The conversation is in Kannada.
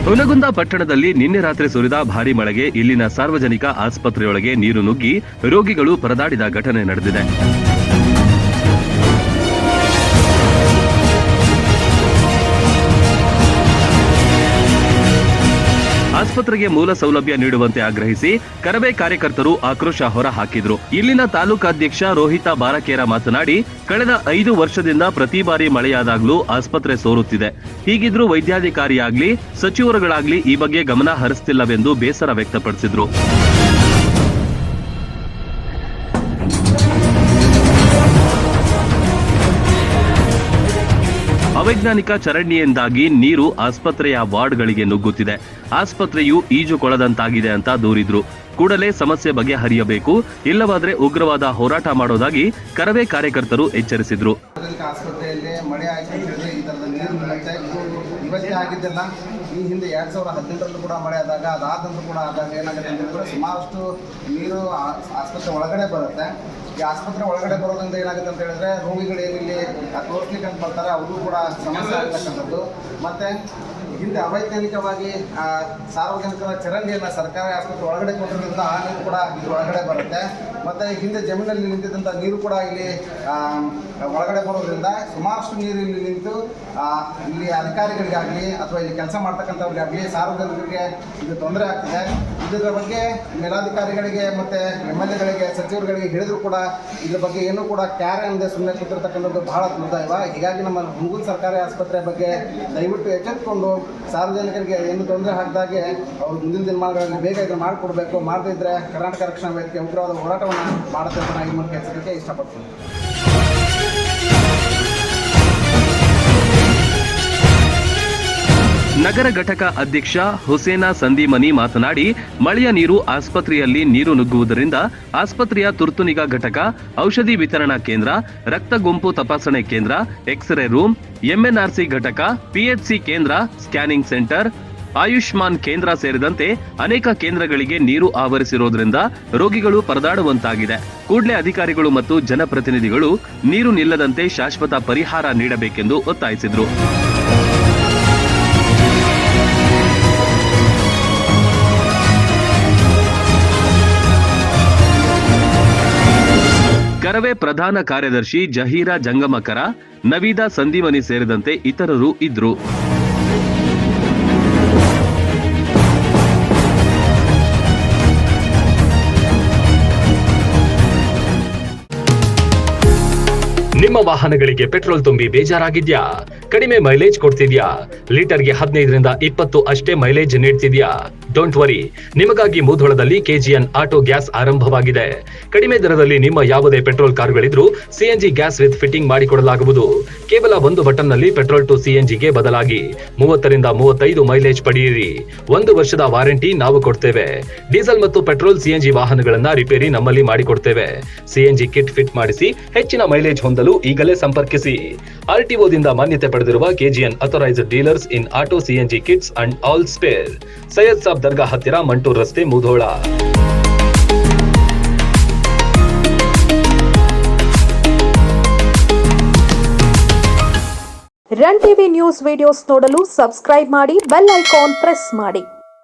ಹುನಗುಂದ ಪಟ್ಟಣದಲ್ಲಿ ನಿನ್ನೆ ರಾತ್ರಿ ಸುರಿದ ಭಾರೀ ಮಳೆಗೆ ಇಲ್ಲಿನ ಸಾರ್ವಜನಿಕ ಆಸ್ಪತ್ರೆಯೊಳಗೆ ನೀರು ನುಗ್ಗಿ ರೋಗಿಗಳು ಪರದಾಡಿದ ಘಟನೆ ನಡೆದಿದೆ. ಆಸ್ಪತ್ರೆಗೆ ಮೂಲ ಸೌಲಭ್ಯ ನೀಡುವಂತೆ ಆಗ್ರಹಿಸಿ ಕರವೇ ಕಾರ್ಯಕರ್ತರು ಆಕ್ರೋಶ ಹೊರಹಾಕಿದ್ರು. ಇಲ್ಲಿನ ತಾಲೂಕಾಧ್ಯಕ್ಷ ರೋಹಿತ ಬಾರಕೇರ ಮಾತನಾಡಿ, ಕಳೆದ 5 ವರ್ಷದಿಂದ ಪ್ರತಿ ಬಾರಿ ಮಳೆಯಾದಾಗ್ಲೂ ಆಸ್ಪತ್ರೆ ಸೋರುತ್ತಿದೆ. ಹೀಗಿದ್ರೂ ವೈದ್ಯಾಧಿಕಾರಿಯಾಗ್ಲಿ ಸಚಿವರುಗಳಾಗ್ಲಿ ಈ ಬಗ್ಗೆ ಗಮನ ಹರಿಸುತ್ತಿಲ್ಲವೆಂದು ಬೇಸರ ವ್ಯಕ್ತಪಡಿಸಿದ್ರು. ಅವೈಜ್ಞಾನಿಕ ಚರಂಡಿಯಿಂದಾಗಿ ನೀರು ಆಸ್ಪತ್ರೆಯ ವಾರ್ಡ್ಗಳಿಗೆ ನುಗ್ಗುತ್ತಿದೆ. ಆಸ್ಪತ್ರೆಯು ಈಜುಕೊಳದಂತಾಗಿದೆ ಅಂತ ದೂರಿದ್ರು. ಕೂಡಲೇ ಸಮಸ್ಯೆ ಬಗೆಹರಿಯಬೇಕು, ಇಲ್ಲವಾದ್ರೆ ಉಗ್ರವಾದ ಹೋರಾಟ ಮಾಡೋದಾಗಿ ಕರವೇ ಕಾರ್ಯಕರ್ತರು ಎಚ್ಚರಿಸಿದ್ರು. ಆಸ್ಪತ್ರೆಯಲ್ಲಿ ಮಳೆ ಆಯ್ತು ಈ ತರದ ನೀರು ಇವತ್ತೇ ಆಗಿದ್ದೆಲ್ಲ ಈ ಹಿಂದೆ 2018ರಲ್ಲೂ ಕೂಡ ಮಳೆ ಆದಾಗ ಅದಾದಂತೂ ಕೂಡ ಆದಾಗ ಏನಾಗುತ್ತೆ ಅಂತಂದ್ರೆ ಸುಮಾರಷ್ಟು ನೀರು ಆಸ್ಪತ್ರೆ ಒಳಗಡೆ ಬರುತ್ತೆ. ಈ ಆಸ್ಪತ್ರೆ ಒಳಗಡೆ ಬರೋದ್ರಿಂದ ಏನಾಗುತ್ತೆ ಅಂತ ಹೇಳಿದ್ರೆ ರೋಗಿಗಳು ಏನಿಲ್ಲಿ ತೋರಿಸ್ಲಿಕ್ಕೆ ಅಂತ ಬರ್ತಾರೆ ಅವ್ರಿಗೂ ಕೂಡ ಸಮಸ್ಯೆ ಆಗ್ತಕ್ಕಂಥದ್ದು. ಮತ್ತೆ ಹಿಂದೆ ಅವೈಜ್ಞಾನಿಕವಾಗಿ ಸಾರ್ವಜನಿಕರ ಚರಂಡಿಯನ್ನು ಸರ್ಕಾರಿ ಆಸ್ಪತ್ರೆ ಒಳಗಡೆ ಕೊಟ್ಟಿರೋದ್ರಿಂದ ಆ ನೀರು ಕೂಡ ಇದು ಒಳಗಡೆ ಬರುತ್ತೆ. ಮತ್ತು ಹಿಂದೆ ಜಮೀನಲ್ಲಿ ನಿಂತಿದ್ದಂಥ ನೀರು ಕೂಡ ಇಲ್ಲಿ ಒಳಗಡೆ ಬರೋದ್ರಿಂದ ಸುಮಾರಷ್ಟು ನೀರು ಇಲ್ಲಿ ನಿಂತು ಇಲ್ಲಿ ಅಧಿಕಾರಿಗಳಿಗಾಗಲಿ ಅಥವಾ ಇಲ್ಲಿ ಕೆಲಸ ಮಾಡ್ತಕ್ಕಂಥವ್ರಿಗಾಗಲಿ ಸಾರ್ವಜನಿಕರಿಗೆ ಇದು ತೊಂದರೆ ಆಗ್ತಿದೆ. ಇದರ ಬಗ್ಗೆ ಮೇಲಾಧಿಕಾರಿಗಳಿಗೆ ಮತ್ತು MLAಗಳಿಗೆ ಸಚಿವರುಗಳಿಗೆ ಹೇಳಿದ್ರು ಕೂಡ ಇದ್ರ ಬಗ್ಗೆ ಏನೂ ಕೂಡ ಕ್ಯಾರೆ ಅನ್ನದೆ ಸುಮ್ಮನೆ ಕೂತಿರ್ತಕ್ಕಂಥದ್ದು ಬಹಳ ದುರ್ದೈವ. ಹೀಗಾಗಿ ನಮ್ಮ ಹುನಗುಂದ ಸರ್ಕಾರಿ ಆಸ್ಪತ್ರೆ ಬಗ್ಗೆ ದಯವಿಟ್ಟು ಎಚ್ಚೆತ್ತುಕೊಂಡು ಸಾರ್ವಜನಿಕರಿಗೆ ಏನು ತೊಂದರೆ ಆಗದಾಗೆ ಅವರು ಮುಂದಿನ ದಿನಮಾನಗಳಲ್ಲಿ ಬೇಗ ಇದನ್ನು ಮಾಡಿಕೊಡ್ಬೇಕು. ಮಾಡದೇ ಇದ್ದರೆ ಕರ್ನಾಟಕ ರಕ್ಷಣಾ ವೇದಿಕೆ ಉಗ್ರವಾದ ಹೋರಾಟವನ್ನು ಮಾಡುತ್ತೆ ಅಂತ ನಾನು ಈ ಮೂಲಕ ಎಚ್ಚರಿಕೆ ಇಷ್ಟಪಡ್ತೀನಿ. ನಗರ ಘಟಕ ಅಧ್ಯಕ್ಷ ಹುಸೇನಾ ಸಂದೀಮನಿ ಮಾತನಾಡಿ, ಮಳೆಯ ನೀರು ಆಸ್ಪತ್ರೆಯಲ್ಲಿ ನೀರು ನುಗ್ಗುವುದರಿಂದ ಆಸ್ಪತ್ರೆಯ ತುರ್ತು ನಿಗಾ ಘಟಕ, ಔಷಧಿ ವಿತರಣಾ ಕೇಂದ್ರ, ರಕ್ತ ಗುಂಪು ತಪಾಸಣೆ ಕೇಂದ್ರ, ಎಕ್ಸ್ರೇ ರೂಮ್, MNRC ಘಟಕ, PHC ಕೇಂದ್ರ, ಸ್ಕ್ಯಾನಿಂಗ್ ಸೆಂಟರ್, ಆಯುಷ್ಮಾನ್ ಕೇಂದ್ರ ಸೇರಿದಂತೆ ಅನೇಕ ಕೇಂದ್ರಗಳಿಗೆ ನೀರು ಆವರಿಸಿರೋದ್ರಿಂದ ರೋಗಿಗಳು ಪರದಾಡುವಂತಾಗಿದೆ. ಕೂಡಲೇ ಅಧಿಕಾರಿಗಳು ಮತ್ತು ಜನಪ್ರತಿನಿಧಿಗಳು ನೀರು ನಿಲ್ಲದಂತೆ ಶಾಶ್ವತ ಪರಿಹಾರ ನೀಡಬೇಕೆಂದು ಒತ್ತಾಯಿಸಿದರು. ಕರವೇ ಪ್ರಧಾನ ಕಾರ್ಯದರ್ಶಿ ಜಹೀರಾ ಜಂಗಮಕರ, ನವೀದಾ ಸಂದೀಮನಿ ಸೇರಿದಂತೆ ಇತರರು ಇದ್ರು. ನಿಮ್ಮ ವಾಹನಗಳಿಗೆ ಪೆಟ್ರೋಲ್ ತುಂಬಿ ಬೇಜಾರಾಗಿದ್ಯಾ? ಕಡಿಮೆ ಮೈಲೇಜ್ ಕೊಡ್ತಿದ್ಯಾ? ಲೀಟರ್ಗೆ 15ರಿಂದ 20 ಅಷ್ಟೇ ಮೈಲೇಜ್ ನೀಡ್ತಿದ್ಯಾ? ಡೋಂಟ್ ವರಿ, ನಿಮಗಾಗಿ ಮುಧೋಳದಲ್ಲಿ KGN ಆಟೋ ಗ್ಯಾಸ್ ಆರಂಭವಾಗಿದೆ. ಕಡಿಮೆ ದರದಲ್ಲಿ ನಿಮ್ಮ ಯಾವುದೇ ಪೆಟ್ರೋಲ್ ಕಾರುಗಳಿದ್ರೂ CNG ಗ್ಯಾಸ್ ವಿತ್ ಫಿಟ್ಟಿಂಗ್ ಮಾಡಿಕೊಡಲಾಗುವುದು. ಕೇವಲ ಒಂದು ಬಟನ್ ನಲ್ಲಿ ಪೆಟ್ರೋಲ್ ಟು CNGಗೆ ಬದಲಾಗಿ 30ರಿಂದ 35 ಮೈಲೇಜ್ ಪಡೆಯಿರಿ. 1 ವರ್ಷದ ವಾರಂಟಿ ನಾವು ಕೊಡ್ತೇವೆ. ಡೀಸೆಲ್ ಮತ್ತು ಪೆಟ್ರೋಲ್ CNG ವಾಹನಗಳನ್ನ ರಿಪೇರಿ ನಮ್ಮಲ್ಲಿ ಮಾಡಿಕೊಡ್ತೇವೆ. CNG ಕಿಟ್ ಫಿಟ್ ಮಾಡಿಸಿ ಹೆಚ್ಚಿನ ಮೈಲೇಜ್ ಹೊಂದಲು ಈಗಲೇ ಸಂಪರ್ಕಿಸಿ. RTO ದಿಂದ ಮಾನ್ಯತೆ ಪಡೆದಿರುವ KGN authorised dealers in auto CNG kits and all spare. Syed Sab ದರ್ಗಾ ಹತ್ತಿರ, ಮಂಟೂರ್ ರಸ್ತೆ, Mudhol. Run TV news videos ನೋಡಲು ಸಬ್ಸ್ಕ್ರೈಬ್ ಮಾಡಿ, ಬೆಲ್ ಐಕಾನ್ ಪ್ರೆಸ್ ಮಾಡಿ.